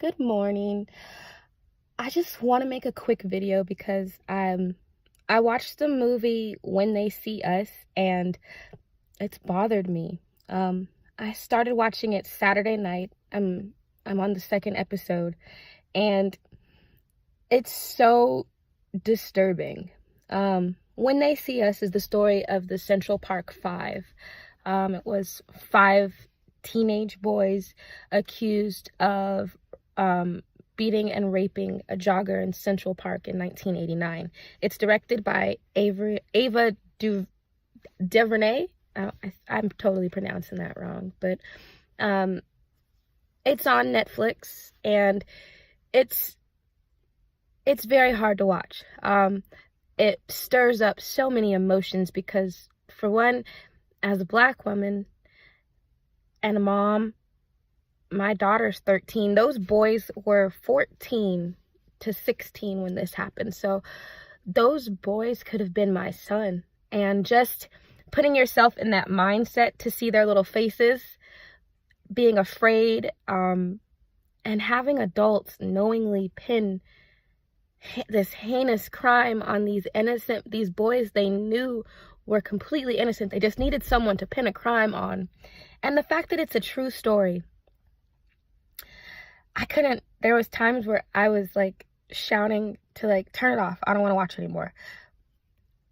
Good morning. I just want to make a quick video because I watched the movie When They See Us and it's bothered me. I started watching it Saturday night. I'm on the second episode and it's so disturbing. When They See Us is the story of the Central Park Five. It was five teenage boys accused of beating and raping a jogger in Central Park in 1989. It's directed by Ava DuVernay. I'm totally pronouncing that wrong, but it's on Netflix and it's very hard to watch. It stirs up so many emotions because, for one, as a Black woman and a mom, my daughter's 13. Those boys were 14 to 16 when this happened. So those boys could have been my son. And just putting yourself in that mindset to see their little faces, being afraid, and having adults knowingly pin this heinous crime on these boys they knew were completely innocent. They just needed someone to pin a crime on. And the fact that it's a true story, there was times where I was like shouting to like, turn it off. I don't want to watch anymore.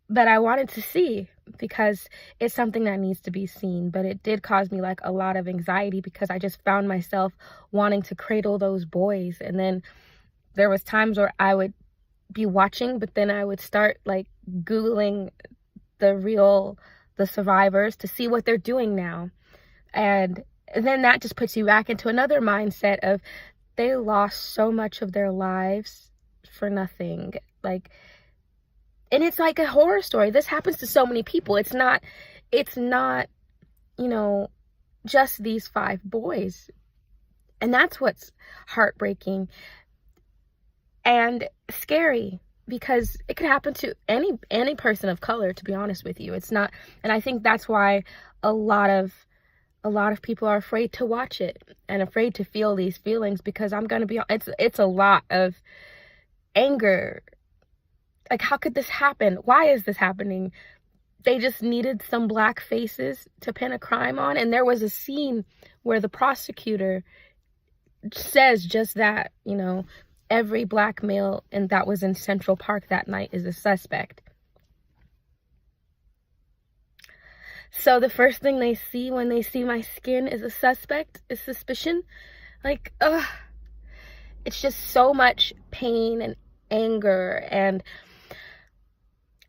But I wanted to see because it's something that needs to be seen. But it did cause me like a lot of anxiety because I just found myself wanting to cradle those boys. And then there was times where I would be watching, but then I would start like Googling the survivors to see what they're doing now. And then that just puts you back into another mindset of they lost so much of their lives for nothing. And it's like a horror story. This happens to so many people. It's not, just these five boys. And that's what's heartbreaking and scary, because it could happen to any person of color, to be honest with you. It's not, and I think that's why a lot of people are afraid to watch it and afraid to feel these feelings, because it's a lot of anger. Like, how could this happen? Why is this happening? They just needed some Black faces to pin a crime on. And there was a scene where the prosecutor says just that, every Black male that was in Central Park that night is a suspect. So the first thing they see when they see my skin is a suspect, is suspicion. It's just so much pain and anger, and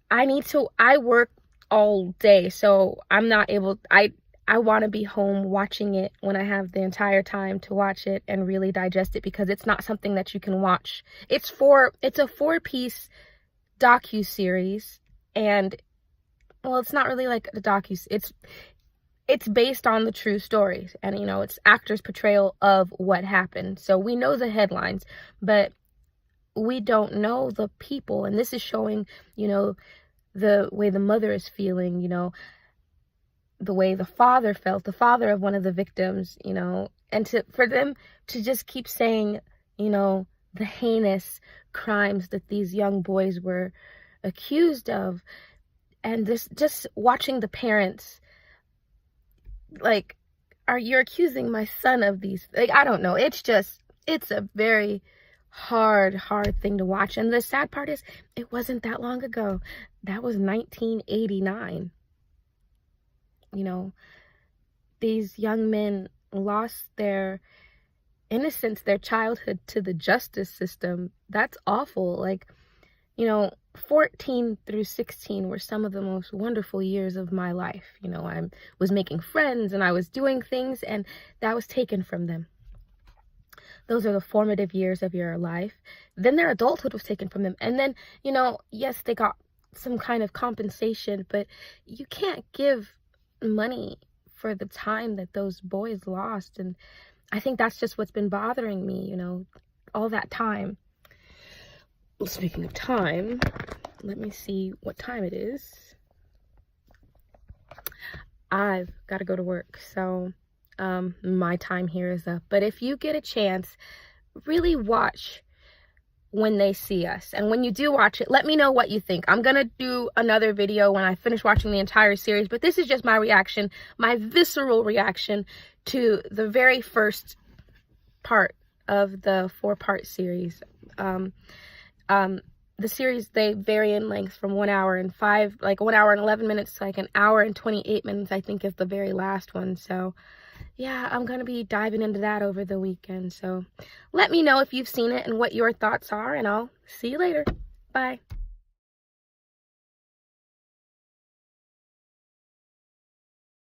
I work all day, so I'm not able, I want to be home watching it when I have the entire time to watch it and really digest it, because it's not something that you can watch. It's a 4-piece docu-series, and well, it's not really like the it's based on the true stories, and it's actors' portrayal of what happened. So we know the headlines, but we don't know the people, and this is showing, the way the mother is feeling, the way the father felt, the father of one of the victims, and for them to just keep saying, the heinous crimes that these young boys were accused of. And just watching the parents, you're accusing my son of these, I don't know. It's a very hard thing to watch. And the sad part is, it wasn't that long ago. That was 1989. These young men lost their innocence, their childhood, to the justice system. That's awful. 14 through 16 were some of the most wonderful years of my life. I was making friends and I was doing things, and that was taken from them. Those are the formative years of your life. Then their adulthood was taken from them. And then, yes, they got some kind of compensation, but you can't give money for the time that those boys lost. And I think that's just what's been bothering me, all that time. Well, speaking of time, let me see what time it is. I've got to go to work, so my time here is up. But if you get a chance, really watch when they see us. And when you do watch it, let me know what you think. I'm gonna do another video when I finish watching the entire series, but this is just my reaction, my visceral reaction to the very first part of the 4-part series. The series, they vary in length from 1 hour and 1 hour and 11 minutes to like an hour and 28 minutes, I think, is the very last one. So yeah, I'm gonna be diving into that over the weekend. So let me know if you've seen it and what your thoughts are, and I'll see you later. Bye.